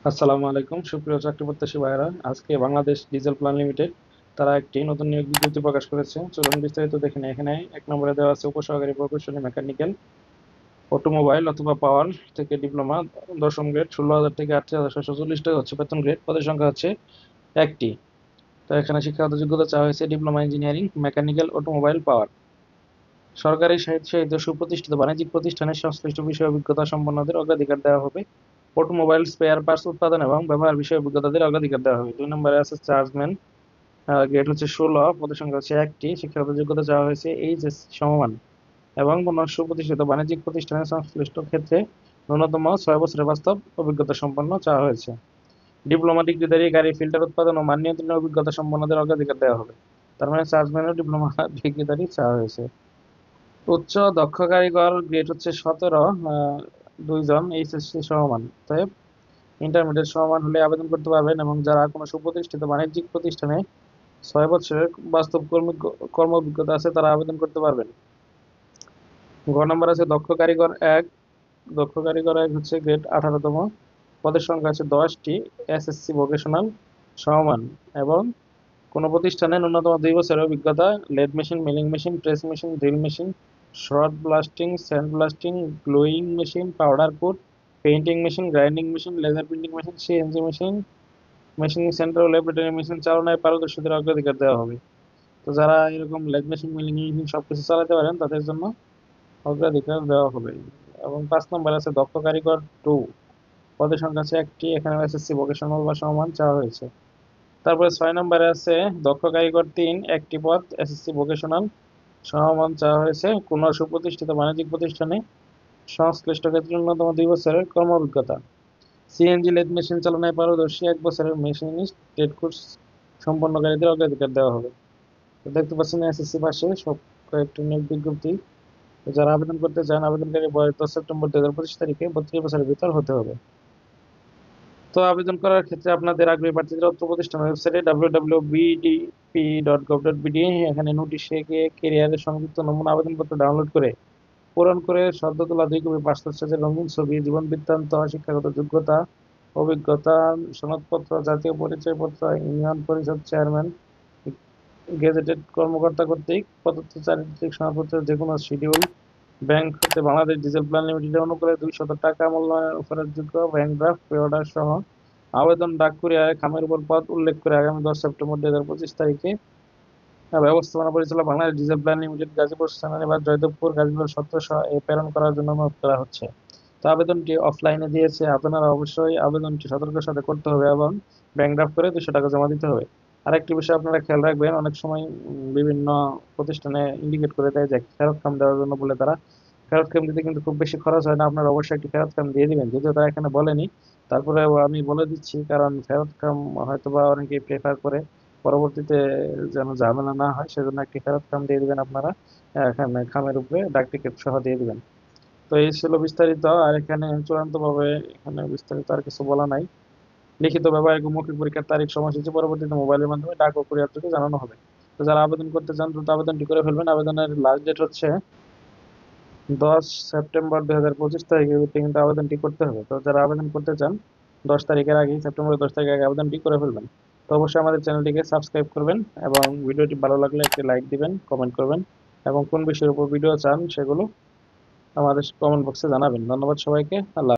আসসালামু আলাইকুম সুপ্রিয় চাকরি প্রত্যাশী ভাইরা। আজকে বাংলাদেশ ডিজেল প্ল্যান লিমিটেড তারা একটি নতুন নিয়োগ বিজ্ঞপ্তি প্রকাশ করেছে। চলুন বিস্তারিত দেখে নিই। এখানে এক নম্বরে দেওয়া আছে উপসহকারী প্রকৌশলী মেকানিক্যাল অটোমোবাইল অথবা পাওয়ার থেকে ডিপ্লোমা, দশম গ্রেড, 16,000 থেকে 38,740 টাকা হচ্ছে বেতন গ্রেড। পদের সংখ্যা হচ্ছে একটি। তো এখানে শিক্ষাগত যোগ্যতা চাওয়া হয়েছে ডিপ্লোমা ইঞ্জিনিয়ারিং মেকানিক্যাল অটোমোবাইল পাওয়ার। সরকারি স্বায়ত্তশাসিত সুপ্রতিষ্ঠিত বাণিজ্যিক প্রতিষ্ঠানের সংশ্লিষ্ট বিষয় অভিজ্ঞতা সম্পন্নদের অগ্রাধিকার দেওয়া হবে। অটোমোবাইল স্পেয়ার পার্টস উৎপাদন এবং ব্যবহার বিষয়ে অভিজ্ঞতাদের অগ্রাধিকার দেওয়া হবে। 2 নম্বরে আছে চার্জম্যান, গ্রেড হচ্ছে 16, পদের সংখ্যা হচ্ছে একটি। শিক্ষাগত যোগ্যতা চাওয়া হয়েছে এইচএসসি সমমান এবং কোনো সুপ্রতিষ্ঠিত বাণিজ্যিক প্রতিষ্ঠানের সংশ্লিষ্ট ক্ষেত্রে ন্যূনতম 6 বছরের বাস্তব অভিজ্ঞতা সম্পন্ন চাওয়া হয়েছে। ডিপ্লোমা ডিগ্রিধারী গাড়ি ফিল্টার উৎপাদন ও মান নিয়ন্ত্রণের অভিজ্ঞতা সম্পন্নদের অগ্রাধিকার দেওয়া হবে। তার মানে চার্জম্যানের ডিপ্লোমা ডিগ্রিধারী চাওয়া হয়েছে। উচ্চ দক্ষ কারিগর, গ্রেড হচ্ছে 17, 2 জন এইচএসসি সমমান। অতএব ইন্টারমিডিয়েট সমমান হলে আবেদন করতে পারবেন এবং যারা কোনো সুপ্রতিষ্ঠিত বাণিজ্যিক প্রতিষ্ঠানে 6 বছরের বাস্তব কর্ম অভিজ্ঞতা আছে তারা আবেদন করতে পারবেন। ঘ নম্বর আছে দক্ষ কারিগর এক। দক্ষ কারিগর এক হচ্ছে গ্রেড 18তম, পদের সংখ্যা আছে 10টি। এসএসসি ভোকেশনাল সমমান এবং কোনো প্রতিষ্ঠানে ন্যূনতম 2 বছরের অভিজ্ঞতা। Lathe machine, milling machine, press machine, drill machine, shot blasting, sand blasting, gluing machine, powder coat, painting machine, grinding machine, laser printing machine, CNC machine, machine centre ও ল্যাবরেটরি মেশিন চালনায় পারদর্শীদের অগ্রাধিকার দেওয়া হবে। তো যারা এরকম লেদ মেশিন, মিলিং মেশিন সবকিছু চালাতে পারেন তাদের জন্য অগ্রাধিকার দেওয়া হবে। এবং 5 নম্বর আছে দক্ষ কারিগর টু, পদের সংখ্যা আছে একটি। এখানে এসএসসি ভোকেশনাল বা সমান চাওয়া হয়েছে। তারপরে 6 নম্বরে আছে দক্ষ কারিগর তিন, একটি পদ, এসএসসি ভোকেশনাল সমমান চাওয়া হয়েছে। কোনো সুপ্রতিষ্ঠিত বাণিজ্যিক প্রতিষ্ঠানে সংশ্লিষ্ট ক্ষেত্রে ন্যূনতম 2 বছরের কর্ম অভিজ্ঞতা। সিএনজি লেদ মেশিন চালনায় পারদর্শী 1 বছরের মেশিনিস্ট ট্রেড কোর্স সম্পন্নকারীদের অগ্রাধিকার দেওয়া হবে। তো দেখতে পাচ্ছেন এসএসসি পাশে সব কয়েকটি নিয়োগ বিজ্ঞপ্তি। তো যারা আবেদন করতে চান আবেদনকারী বয়স 10 সেপ্টেম্বর 2025 তারিখে 32 বছরের ভিতর হতে হবে। তো আবেদন করার ক্ষেত্রে আপনাদের আগ্রহী প্রার্থীদের উক্ত প্রতিষ্ঠানের ওয়েবসাইটে www.bdp.gov.bd এখানে নোটিশে গিয়ে কেরিয়ারের সংযুক্ত নমুনা আবেদনপত্র ডাউনলোড করে পূরণ করে সদ্য তোলা 2 কপি পাসপোর্ট সাইজের রঙিন ছবি, জীবন বৃত্তান্ত, শিক্ষাগত যোগ্যতা, অভিজ্ঞতা, সনদপত্র, জাতীয় পরিচয়পত্র, ইউনিয়ন পরিষদ চেয়ারম্যান, গেজেটেড কর্মকর্তা কর্তৃক প্রদত্ত চারিত্রিক সনদপত্রের যেকোনো শিডিউল, ব্যাংক হতে বাংলাদেশ ডিজেল প্ল্যান লিমিটেড অনুকূলে 200 টাকা মূল্যায়নের অফারের যোগ্য ব্যাংক ড্রাফট, পে অর্ডার সহ আবেদন ডাক কুরিয়ারে খামের উপর পদ উল্লেখ করে আগামী 10 সেপ্টেম্বর 2025 তারিখে ব্যবস্থাপনা পরিচালক Bangladesh diesel plant limited, Gazipur, সেনানিবাস, জয়দেবপুর, গাজীপুর 17 এ প্রেরণ করার জন্য অনুরোধ করা হচ্ছে। তো আবেদনটি অফলাইনে দিয়েছে, আপনারা অবশ্যই আবেদনটি সতর্কের সাথে করতে হবে এবং ব্যাংক ড্রাফট করে 200 টাকা জমা দিতে হবে। আরেকটি বিষয় আপনারা খেয়াল রাখবেন, অনেক সময় বিভিন্ন প্রতিষ্ঠানে ইন্ডিকেট করে দেয় যে ফেরত কাম দেওয়ার জন্য বলে, তারা ফেরত কাম দিতে কিন্তু খুব বেশি খরচ হয় না। আপনারা অবশ্যই একটি ফেরত কাম দিয়ে দিবেন, যদিও তারা এখানে বলেনি, তারপরেও আমি বলে দিচ্ছি কারণ ফেরত কাম হয়তোবা অনেকেই প্রেফার করে। পরবর্তীতে যেন ঝামেলা না হয় সেজন্য একটি ফেরত খাম দিয়ে দিবেন আপনারা। এখানে খামের উপরে ডাক টিকিট সহ দিয়ে দিবেন। তো এই ছিল বিস্তারিত। আর এখানে চূড়ান্ত ভাবে এখানে বিস্তারিত আর কিছু বলা নাই। লিখিত ব্যবহারিক ও মৌখিক পরীক্ষার তারিখ সময়সূচি পরবর্তীতে মোবাইলের মাধ্যমে ডাক ও কুরিয়ার যোগে জানানো হবে। তো যারা আবেদন করতে চান দ্রুত আবেদনটি করে ফেলবেন। আবেদনের লাস্ট ডেট হচ্ছে 10 সেপ্টেম্বর 2025 তারিখের ভিতরে কিন্তু আবেদনটি করতে হবে। তো যারা আবেদন করতে চান 10 তারিখের আগে, সেপ্টেম্বরের 10 তারিখের আগে আবেদনটি করে ফেলবেন। তো অবশ্যই আমাদের চ্যানেলটিকে সাবস্ক্রাইব করবেন এবং ভিডিওটি ভালো লাগলে একটি লাইক দিবেন, কমেন্ট করবেন এবং কোন বিষয়ের উপর ভিডিও চান সেগুলো আমাদের কমেন্ট বক্সে জানাবেন। ধন্যবাদ সবাইকে। আল্লাহ